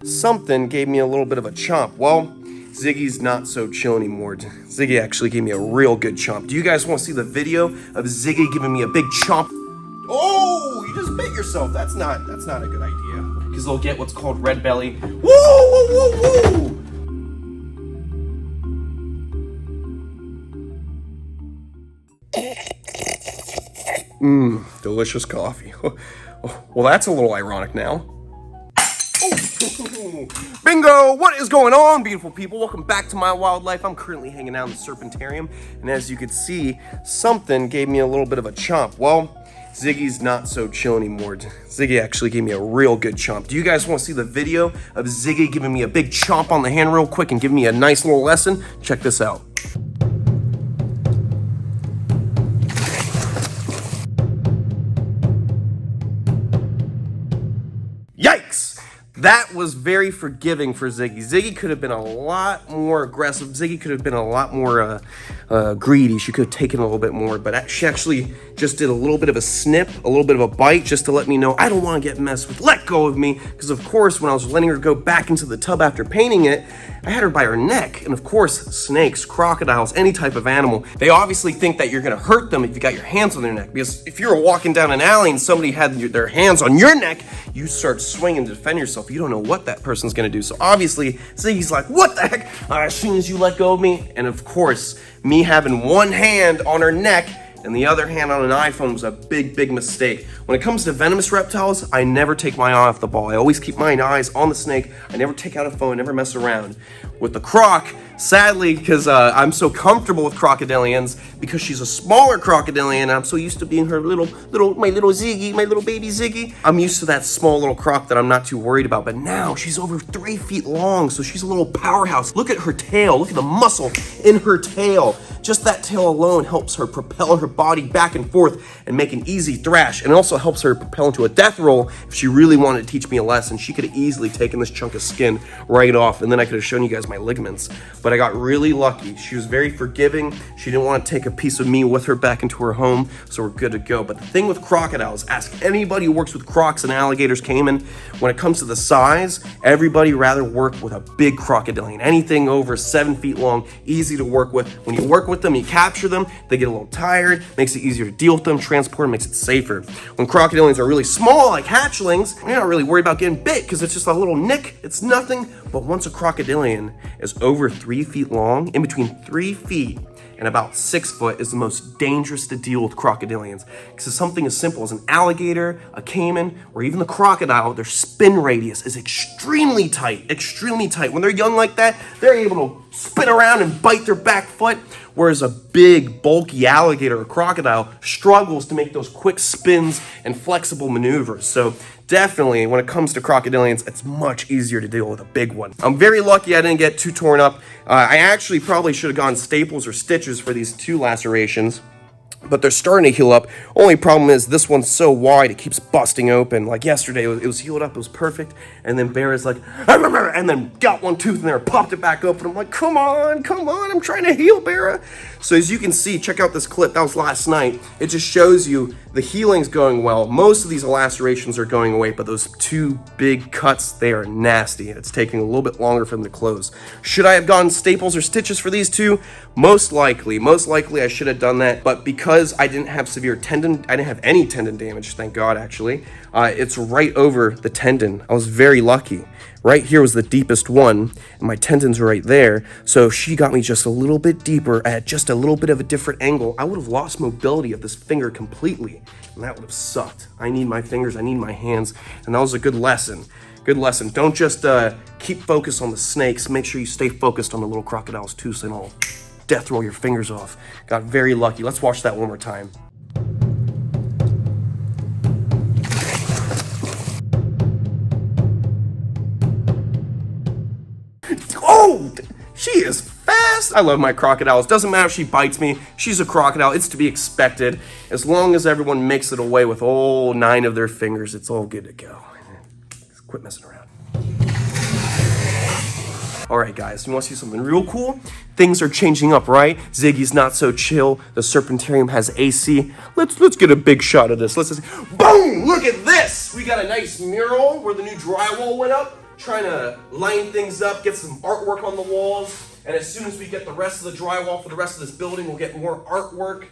Something gave me a little bit of a chomp. Well, Ziggy's not so chill anymore. Ziggy actually gave me a real good chomp. Do you guys want to see the video of Ziggy giving me a big chomp? Oh, you just bit yourself. That's not a good idea. Because they'll get what's called red belly. Woo, woo, woo, woo! Delicious coffee. Well, that's a little ironic now. Bingo! What is going on, beautiful people? Welcome back to my wildlife. I'm currently hanging out in the Serpentarium, and as you can see, something gave me a little bit of a chomp. Well, Ziggy's not so chill anymore. Ziggy actually gave me a real good chomp. Do you guys want to see the video of Ziggy giving me a big chomp on the hand real quick and giving me a nice little lesson? Check this out. Yikes! That was very forgiving for Ziggy. Ziggy could have been a lot more aggressive. Ziggy could have been a lot more greedy. She could have taken a little bit more, but she actually just did a little bit of a snip, a little bit of a bite, just to let me know I don't want to get messed with. Let go of me. Because of course, when I was letting her go back into the tub after painting it, I had her by her neck. And of course, snakes, crocodiles, any type of animal, they obviously think that you're going to hurt them if you got your hands on their neck. Because if you're walking down an alley and somebody had their hands on your neck, you start swinging to defend yourself. You don't know what that person's going to do. So obviously, Ziggy's like, what the heck? As soon as you let go of me. And of course, me having one hand on her neck and the other hand on an iPhone was a big mistake. When it comes to venomous reptiles, I never take my eye off the ball. I always keep my eyes on the snake. I never take out a phone, never mess around. With the croc, sadly, because I'm so comfortable with crocodilians, because she's a smaller crocodilian, and I'm so used to being her my little Ziggy, my little baby Ziggy. I'm used to that small little croc that I'm not too worried about, but now she's over 3 feet long, so she's a little powerhouse. Look at her tail, look at the muscle in her tail. Just that tail alone helps her propel her body back and forth and make an easy thrash, and it also helps her propel into a death roll. If she really wanted to teach me a lesson, she could have easily taken this chunk of skin right off, and then I could have shown you guys my ligaments. But I got really lucky. She was very forgiving. She didn't want to take a piece of me with her back into her home, so we're good to go. But the thing with crocodiles, ask anybody who works with crocs and alligators, caiman, when it comes to the size, everybody rather work with a big crocodilian. Anything over 7 feet long, easy to work with. When you work with them, you capture them, they get a little tired, makes it easier to deal with them, transport them, makes it safer. When crocodilians are really small, like hatchlings, you're not really worried about getting bit because it's just a little nick, it's nothing. But once a crocodilian is over 3 feet long, in between 3 feet and about 6 foot is the most dangerous to deal with crocodilians. Because something as simple as an alligator, a caiman, or even the crocodile, their spin radius is extremely tight, extremely tight. When they're young like that, they're able to spin around and bite their back foot, whereas a big, bulky alligator or crocodile struggles to make those quick spins and flexible maneuvers. So definitely, when it comes to crocodilians, it's much easier to deal with a big one. I'm very lucky I didn't get too torn up. I actually probably should have gone staples or stitches for these 2 lacerations, but they're starting to heal up. Only problem is this one's so wide, it keeps busting open. Like yesterday, it was healed up, it was perfect, and then Bear is like, and then got one tooth in there, popped it back open. I'm like, come on, I'm trying to heal, Bear. So as you can see, check out this clip, that was last night. It just shows you the healing's going well. Most of these lacerations are going away, but those 2 big cuts, they are nasty. It's taking a little bit longer for them to close. Should I have gone staples or stitches for these 2? Most likely I should have done that, but because I didn't have severe tendon, I didn't have any tendon damage, thank God actually, it's right over the tendon. I was very lucky. Right here was the deepest one, and my tendons are right there. So if she got me just a little bit deeper at just a little bit of a different angle, I would have lost mobility of this finger completely, and that would have sucked. I need my fingers, I need my hands, and that was a good lesson. Good lesson. Don't just keep focused on the snakes. Make sure you stay focused on the little crocodiles too, so they don't death roll your fingers off. Got very lucky. Let's watch that one more time. Oh, she is fast. I love my crocodiles. Doesn't matter if she bites me. She's a crocodile. It's to be expected. As long as everyone makes it away with all 9 of their fingers, it's all good to go. Quit messing around. All right, guys, you want to see something real cool? Things are changing up, right? Ziggy's not so chill. The Serpentarium has AC. Let's get a big shot of this. Let's just, boom! Look at this. We got a nice mural where the new drywall went up. trying to line things up, get some artwork on the walls. And as soon as we get the rest of the drywall for the rest of this building, we'll get more artwork,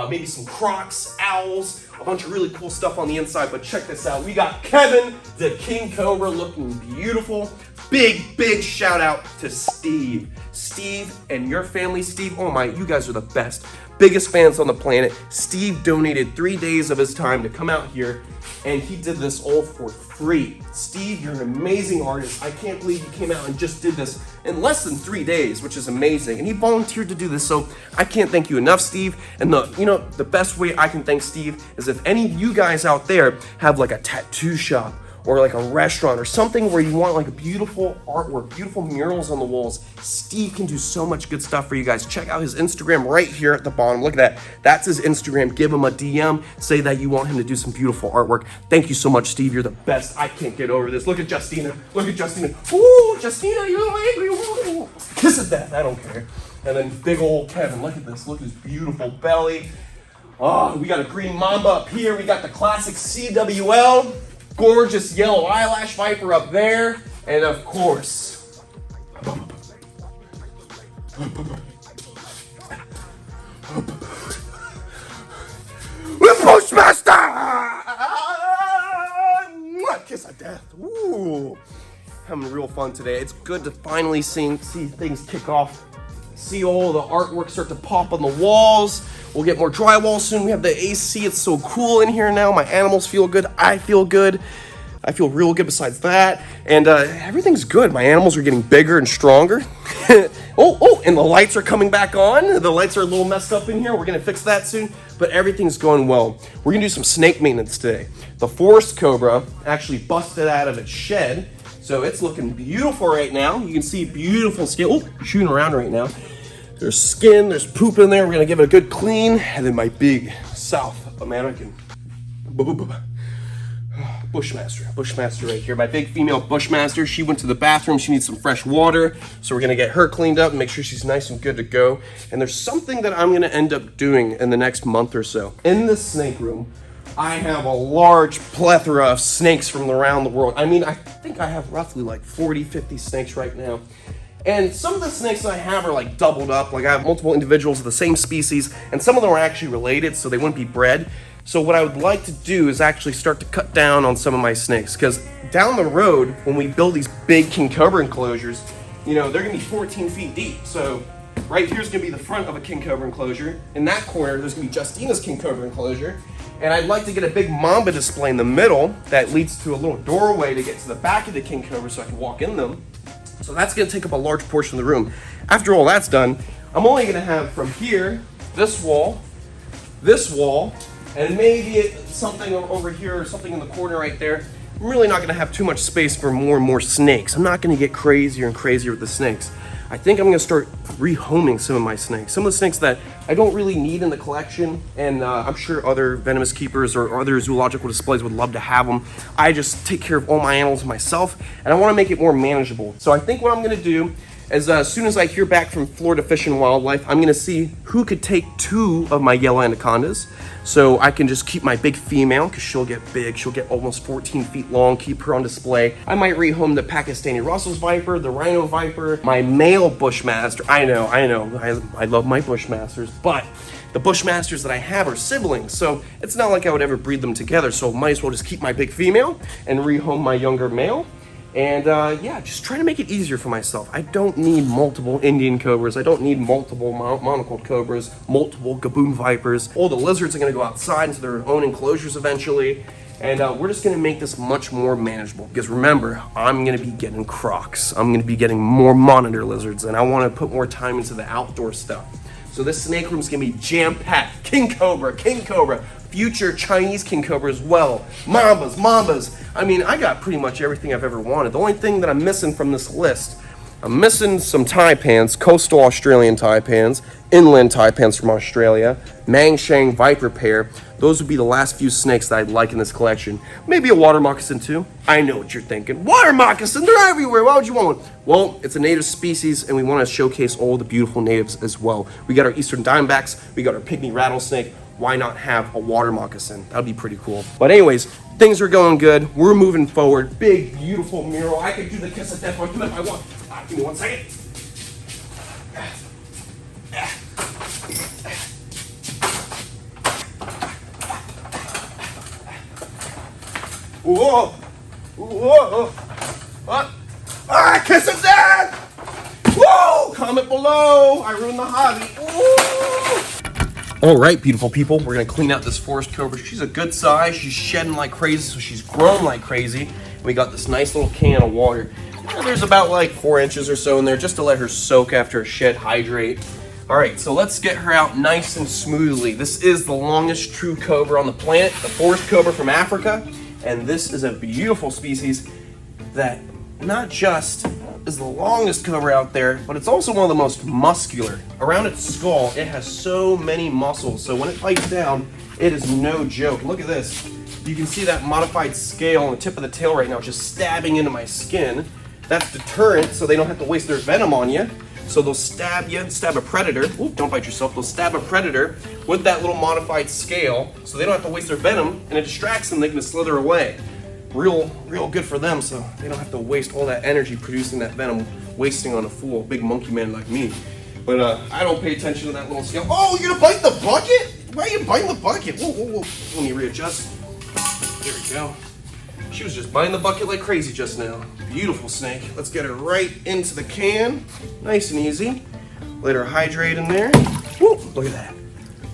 maybe some crocs, owls, a bunch of really cool stuff on the inside. But check this out. We got Kevin, the King Cobra, looking beautiful. Big shout out to Steve. Steve and your family. Steve, oh my, you guys are the best. Biggest fans on the planet. Steve donated 3 days of his time to come out here, and he did this all for free. Steve, you're an amazing artist. I can't believe you came out and just did this in less than 3 days, which is amazing. And he volunteered to do this, so I can't thank you enough, Steve. And the best way I can thank Steve is if any of you guys out there have like a tattoo shop or like a restaurant or something where you want like a beautiful artwork, beautiful murals on the walls, Steve can do so much good stuff for you guys. Check out his Instagram right here at the bottom. Look at that. That's his Instagram. Give him a DM. Say that you want him to do some beautiful artwork. Thank you so much, Steve. You're the best. I can't get over this. Look at Justina. Look at Justina. Ooh, Justina, you're angry. Ooh. Kiss at that. I don't care. And then big old Kevin. Look at this. Look at his beautiful belly. Oh, we got a green mamba up here. We got the classic CWL. Gorgeous yellow eyelash viper up there, and of course, the Bushmaster! Kiss of death. Ooh, having real fun today. It's good to finally see things kick off. See all the artwork start to pop on the walls. We'll get more drywall soon. We have the AC. It's so cool in here now. My animals feel good. I feel good. I feel real good besides that. And everything's good. My animals are getting bigger and stronger. And the lights are coming back on. The lights are a little messed up in here. We're going to fix that soon. But everything's going well. We're going to do some snake maintenance today. The forest cobra actually busted out of its shed. So it's looking beautiful right now. You can see beautiful skin. Oh, shooting around right now. There's skin, there's poop in there. We're gonna give it a good clean. And then my big South American Bushmaster right here. My big female Bushmaster. She went to the bathroom. She needs some fresh water. So we're gonna get her cleaned up and make sure she's nice and good to go. And there's something that I'm gonna end up doing in the next month or so. In the snake room, I have a large plethora of snakes from around the world. I mean, I think I have roughly like 40, 50 snakes right now. And some of the snakes that I have are like doubled up. Like I have multiple individuals of the same species, and some of them are actually related, so they wouldn't be bred. So what I would like to do is actually start to cut down on some of my snakes, because down the road, when we build these big King Cobra enclosures, they're gonna be 14 feet deep. So right here's gonna be the front of a King Cobra enclosure. In that corner, there's gonna be Justina's King Cobra enclosure. And I'd like to get a big mamba display in the middle that leads to a little doorway to get to the back of the King Cobra so I can walk in them. So that's gonna take up a large portion of the room. After all that's done, I'm only gonna have from here, this wall, and maybe something over here or something in the corner right there. I'm really not gonna have too much space for more and more snakes. I'm not gonna get crazier and crazier with the snakes. I think I'm gonna start rehoming some of my snakes. Some of the snakes that I don't really need in the collection, and I'm sure other venomous keepers or other zoological displays would love to have them. I just take care of all my animals myself, and I wanna make it more manageable. So I think what I'm gonna do is as soon as I hear back from Florida Fish and Wildlife, I'm gonna see who could take 2 of my yellow anacondas. So I can just keep my big female, because she'll get big. She'll get almost 14 feet long, keep her on display. I might rehome the Pakistani Russell's viper, the rhino viper, my male Bushmaster. I know, I love my Bushmasters, but the Bushmasters that I have are siblings, so it's not like I would ever breed them together, so might as well just keep my big female and rehome my younger male. And just try to make it easier for myself. I don't need multiple Indian cobras. I don't need multiple monocled cobras, multiple gaboon vipers. All the lizards are gonna go outside into their own enclosures eventually. And we're just gonna make this much more manageable, because remember, I'm gonna be getting crocs. I'm gonna be getting more monitor lizards, and I wanna put more time into the outdoor stuff. So this snake room is gonna be jam-packed. King Cobra, future Chinese King Cobra as well. Mambas. I mean, I got pretty much everything I've ever wanted. The only thing that I'm missing from this list, I'm missing some taipans, coastal Australian taipans, inland taipans from Australia, Mangshang viper pair. Those would be the last few snakes that I'd like in this collection. Maybe a water moccasin too. I know what you're thinking. Water moccasin, they're everywhere. Why would you want one? Well, it's a native species, and we want to showcase all the beautiful natives as well. We got our eastern dimebacks, we got our pygmy rattlesnake. Why not have a water moccasin? That'd be pretty cool. But anyways, Things are going good. We're moving forward. Big, beautiful mural. I could do the kiss of death on him if I want. Give me 1 second. Whoa! Whoa! Kiss of death! Whoa! Comment below. I ruined the hobby. Woo! All right, beautiful people. We're gonna clean out this forest cobra. She's a good size. She's shedding like crazy, so she's grown like crazy. We got this nice little can of water. There's about like 4 inches or so in there just to let her soak after a shed, hydrate. All right, so let's get her out nice and smoothly. This is the longest true cobra on the planet, the forest cobra from Africa. And this is a beautiful species that not just is the longest cobra out there, but it's also one of the most muscular. Around its skull, it has so many muscles. So when it bites down, it is no joke. Look at this. You can see that modified scale on the tip of the tail right now just stabbing into my skin. That's deterrent, so they don't have to waste their venom on you. So they'll stab you, stab a predator. Ooh, don't bite yourself. They'll stab a predator with that little modified scale, so they don't have to waste their venom, and it distracts them. They can slither away. Real good for them, so they don't have to waste all that energy producing that venom, wasting on a fool, big monkey man like me. But I don't pay attention to that little scale. Oh, you're gonna bite the bucket? Why are you biting the bucket? Whoa, whoa, whoa. Let me readjust. There we go. She was just biting the bucket like crazy just now. Beautiful snake. Let's get her right into the can. Nice and easy. Let her hydrate in there. Woo, look at that.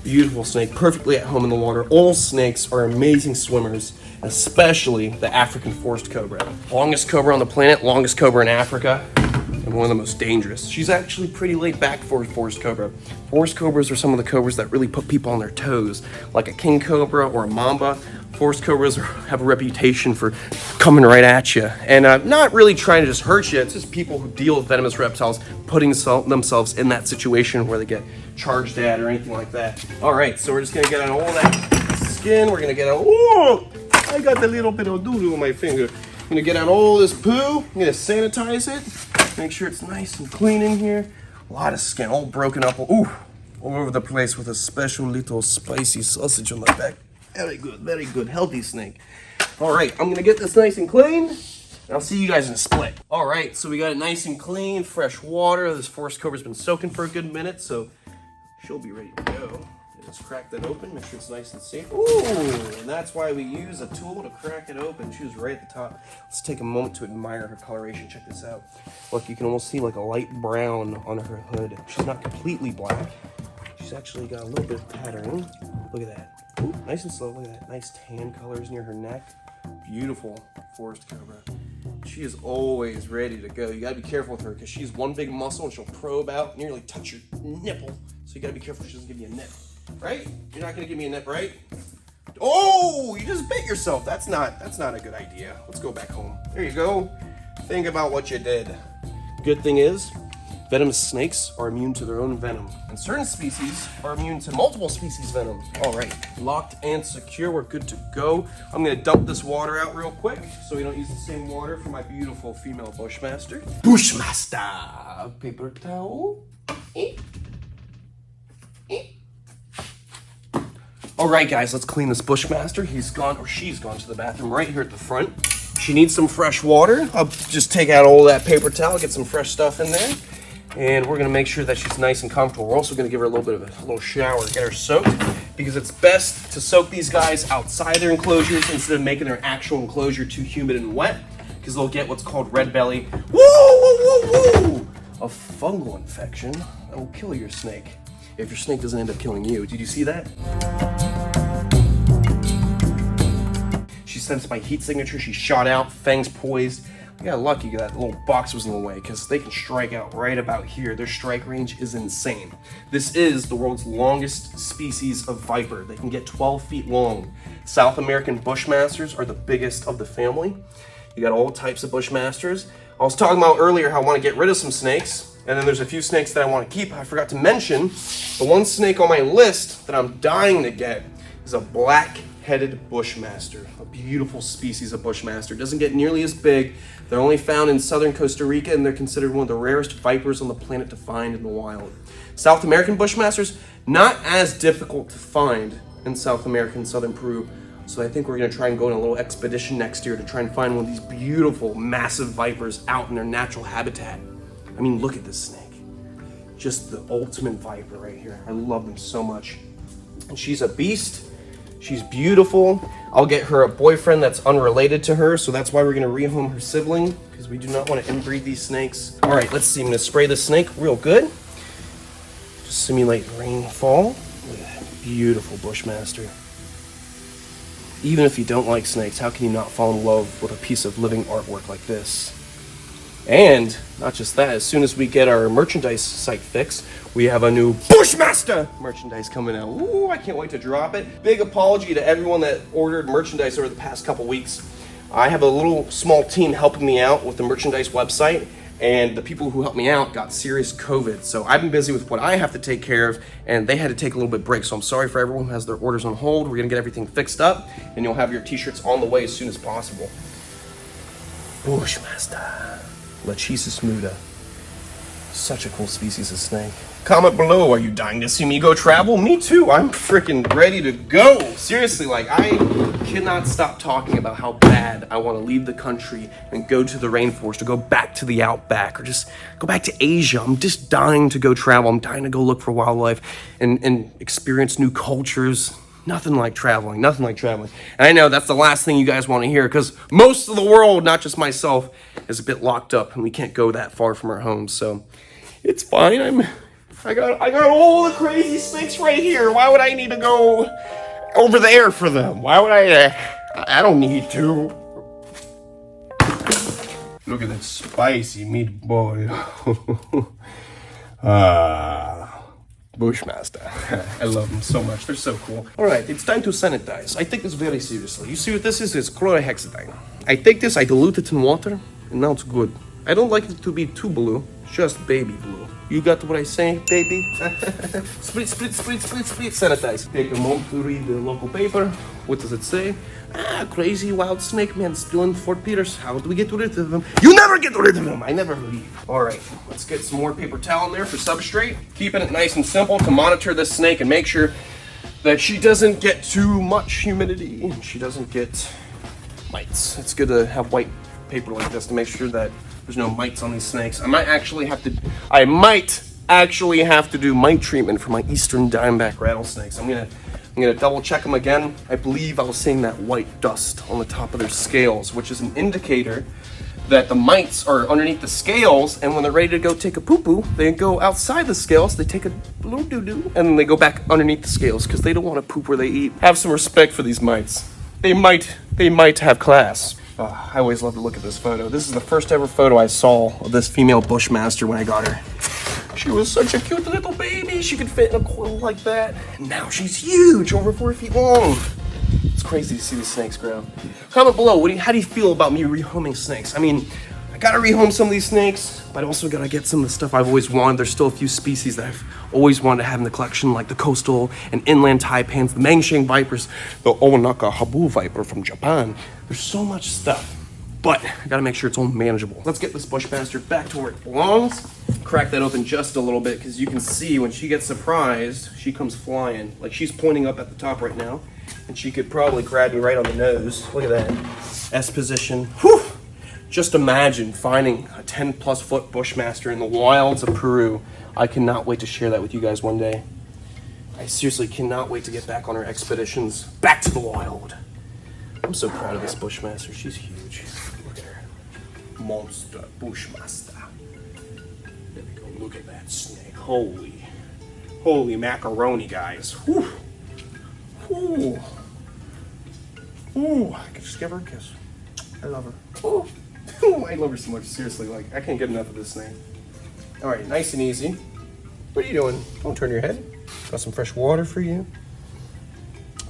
Beautiful snake, perfectly at home in the water. All snakes are amazing swimmers, especially the African forest cobra. Longest cobra on the planet, longest cobra in Africa, and one of the most dangerous. She's actually pretty laid back for a forest cobra. Forest cobras are some of the cobras that really put people on their toes, like a king cobra or a mamba. Forest cobras have a reputation for coming right at you and not really trying to just hurt you. It's just people who deal with venomous reptiles putting themselves in that situation where they get charged at or anything like that. All right, so we're just gonna get out all that skin. We're gonna get out, oh, I got the little bit of doo-doo on my finger. I'm gonna get out all this poo. I'm gonna sanitize it. Make sure it's nice and clean in here. A lot of skin, all broken up, ooh, all over the place with a special little spicy sausage on my back. Very good, healthy snake. All right, I'm gonna get this nice and clean, and I'll see you guys in a split. All right, so we got it nice and clean, fresh water. This forest cobra's been soaking for a good minute, so she'll be ready to go. Let's crack that open, make sure it's nice and safe. Ooh, and that's why we use a tool to crack it open. She was right at the top. Let's take a moment to admire her coloration. Check this out. Look, you can almost see like a light brown on her hood. She's not completely black. She's actually got a little bit of patterning. Look at that. Ooh, nice and slow. Look at that. Nice tan colors near her neck. Beautiful forest cobra. She is always ready to go. You gotta be careful with her because she's one big muscle and she'll probe out, nearly touch your nipple. So you gotta be careful she doesn't give you a nip. Right? You're not gonna give me a nip, right? Oh, you just bit yourself. That's not a good idea. Let's go back home. There you go. Think about what you did. Good thing is, venomous snakes are immune to their own venom, and certain species are immune to multiple species' venom. All right, locked and secure, we're good to go. I'm gonna dump this water out real quick so we don't use the same water for my beautiful female Bushmaster. Bushmaster, paper towel. All right, guys, let's clean this Bushmaster. He's gone, or she's gone to the bathroom right here at the front. She needs some fresh water. I'll just take out all that paper towel, get some fresh stuff in there. And we're gonna make sure that she's nice and comfortable. We're also gonna give her a little bit of a little shower, get her soaked, because it's best to soak these guys outside their enclosures instead of making their actual enclosure too humid and wet, because they'll get what's called red belly. Woo, woo, woo, woo! A fungal infection that will kill your snake if your snake doesn't end up killing you. Did you see that? She sensed my heat signature. She shot out, fangs poised. I got lucky that little box was in the way because they can strike out right about here. Their strike range is insane. This is the world's longest species of viper. They can get 12 feet long. South American Bushmasters are the biggest of the family. You got all types of Bushmasters. I was talking about earlier how I want to get rid of some snakes, and then there's a few snakes that I want to keep. I forgot to mention, the one snake on my list that I'm dying to get is a black-headed Bushmaster, a beautiful species of Bushmaster. Doesn't get nearly as big. They're only found in southern Costa Rica, and they're considered one of the rarest vipers on the planet to find in the wild. South American Bushmasters, not as difficult to find in South America and southern Peru. So I think we're gonna try and go on a little expedition next year to try and find one of these beautiful, massive vipers out in their natural habitat. I mean, look at this snake. Just the ultimate viper right here. I love them so much. And she's a beast. She's beautiful. I'll get her a boyfriend that's unrelated to her, so that's why we're gonna rehome her sibling, because we do not want to inbreed these snakes. All right, let's see. I'm gonna spray the snake real good. Just simulate rainfall. Look at that beautiful Bushmaster. Even if you don't like snakes, how can you not fall in love with a piece of living artwork like this? And not just that, as soon as we get our merchandise site fixed, we have a new Bushmaster merchandise coming out. Ooh, I can't wait to drop it. Big apology to everyone that ordered merchandise over the past couple weeks. I have a little small team helping me out with the merchandise website, and the people who helped me out got serious COVID. So I've been busy with what I have to take care of, and they had to take a little bit break. So I'm sorry for everyone who has their orders on hold. We're gonna get everything fixed up, and you'll have your t-shirts on the way as soon as possible. Bushmaster. Lachesis muda. Such a cool species of snake. Comment below, are you dying to see me go travel? Me too, I'm freaking ready to go. Seriously, like, I cannot stop talking about how bad I want to leave the country and go to the rainforest, or go back to the outback, or just go back to Asia. I'm just dying to go travel. I'm dying to go look for wildlife and experience new cultures. Nothing like traveling, nothing like traveling. And I know that's the last thing you guys want to hear, because most of the world, not just myself, is a bit locked up and we can't go that far from our homes. So it's fine. I got all the crazy snakes right here. Why would I need to go over there for them? Why would I don't need to. Look at that spicy meat boy. Bushmaster. I love them so much. They're so cool. All right, it's time to sanitize. I take this very seriously. You see what this is? It's chlorhexidine. I take this, I dilute it in water, and now it's good. I don't like it to be too blue, just baby blue. You got what I say, baby? Split, sanitize. Take a moment to read the local paper. What does it say? Crazy wild snake man still in Fort Peters. How do we get rid of him? You never get rid of him! I never leave. All right, let's get some more paper towel in there for substrate. Keeping it nice and simple to monitor this snake and make sure that she doesn't get too much humidity and she doesn't get mites. It's good to have white paper like this to make sure that there's no mites on these snakes. I might actually have to do mite treatment for my eastern diamondback rattlesnakes. I'm gonna double check them again. I believe I was seeing that white dust on the top of their scales, which is an indicator that the mites are underneath the scales, and when they're ready to go take a poo-poo, they go outside the scales, they take a little doo-doo, and then they go back underneath the scales because they don't want to poop where they eat. Have some respect for these mites. They might have class. I always love to look at this photo. This is the first ever photo I saw of this female Bushmaster when I got her. She was such a cute little baby. She could fit in a coil like that. And now she's huge, over 4 feet long. It's crazy to see these snakes grow. Comment below, how do you feel about me rehoming snakes? I mean, I gotta rehome some of these snakes, but I also gotta get some of the stuff I've always wanted. There's still a few species that I've always wanted to have in the collection, like the coastal and inland taipans, the Mangsheng vipers, the Owanaka Habu viper from Japan. There's so much stuff, but I gotta make sure it's all manageable. Let's get this Bushmaster back to where it belongs. Crack that open just a little bit, because you can see when she gets surprised, she comes flying. Like, she's pointing up at the top right now, and she could probably grab me right on the nose. Look at that. S position. Whew! Just imagine finding a 10+ foot Bushmaster in the wilds of Peru. I cannot wait to share that with you guys one day. I seriously cannot wait to get back on our expeditions back to the wild. I'm so proud of this Bushmaster. She's huge. Look at her. Monster Bushmaster. There we go. Look at that snake. Holy macaroni, guys. Whew. Ooh. Ooh. I could just give her a kiss. I love her. Ooh. I love her so much. Seriously, like, I can't get enough of this snake. All right, nice and easy. What are you doing? Don't turn your head. Got some fresh water for you.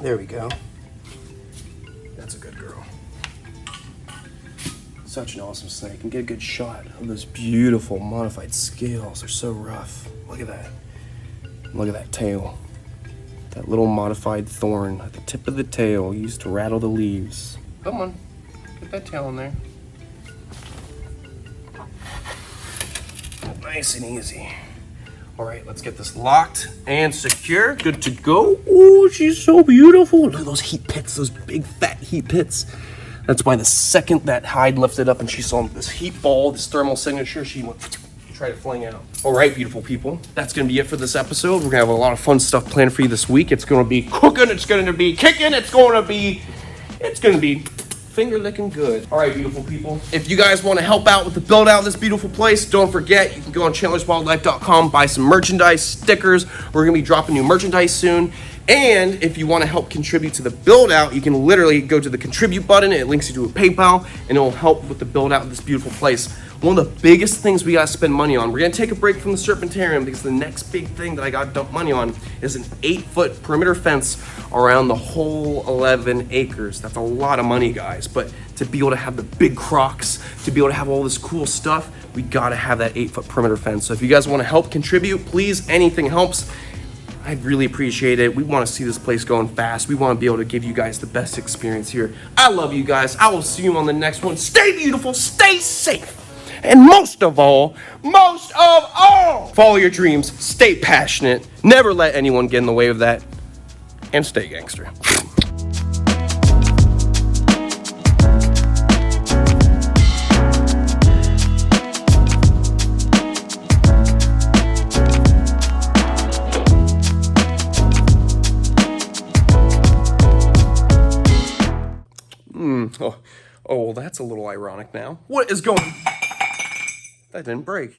There we go. That's a good girl. Such an awesome snake. And get a good shot of those beautiful modified scales. They're so rough. Look at that. Look at that tail. That little modified thorn at the tip of the tail used to rattle the leaves. Come on, get that tail in there. Nice and easy. All right, let's get this locked and secure. Good to go. Oh, she's so beautiful. Look at those heat pits, those big fat heat pits. That's why the second that hide lifted up and she saw this heat ball, this thermal signature, she went try to fling out. All right, beautiful people, that's gonna be it for this episode. We're gonna have a lot of fun stuff planned for you this week. It's gonna be cooking, it's gonna be kicking, it's gonna be finger licking good. All right, beautiful people, if you guys want to help out with the build out of this beautiful place, don't forget you can go on chandlerswildlife.com, buy some merchandise, stickers. We're gonna be dropping new merchandise soon. And if you want to help contribute to the build out, you can literally go to the contribute button. It links you to a PayPal and it will help with the build out of this beautiful place. One of the biggest things we got to spend money on, we're going to take a break from the Serpentarium because the next big thing that I got to dump money on is an 8-foot perimeter fence around the whole 11 acres. That's a lot of money, guys. But to be able to have the big crocs, to be able to have all this cool stuff, we got to have that 8-foot perimeter fence. So if you guys want to help contribute, please, anything helps. I'd really appreciate it. We want to see this place going fast. We want to be able to give you guys the best experience here. I love you guys. I will see you on the next one. Stay beautiful, stay safe. And most of all, follow your dreams, stay passionate, never let anyone get in the way of that, and stay gangster. Oh, well, that's a little ironic now. What is going... That didn't break.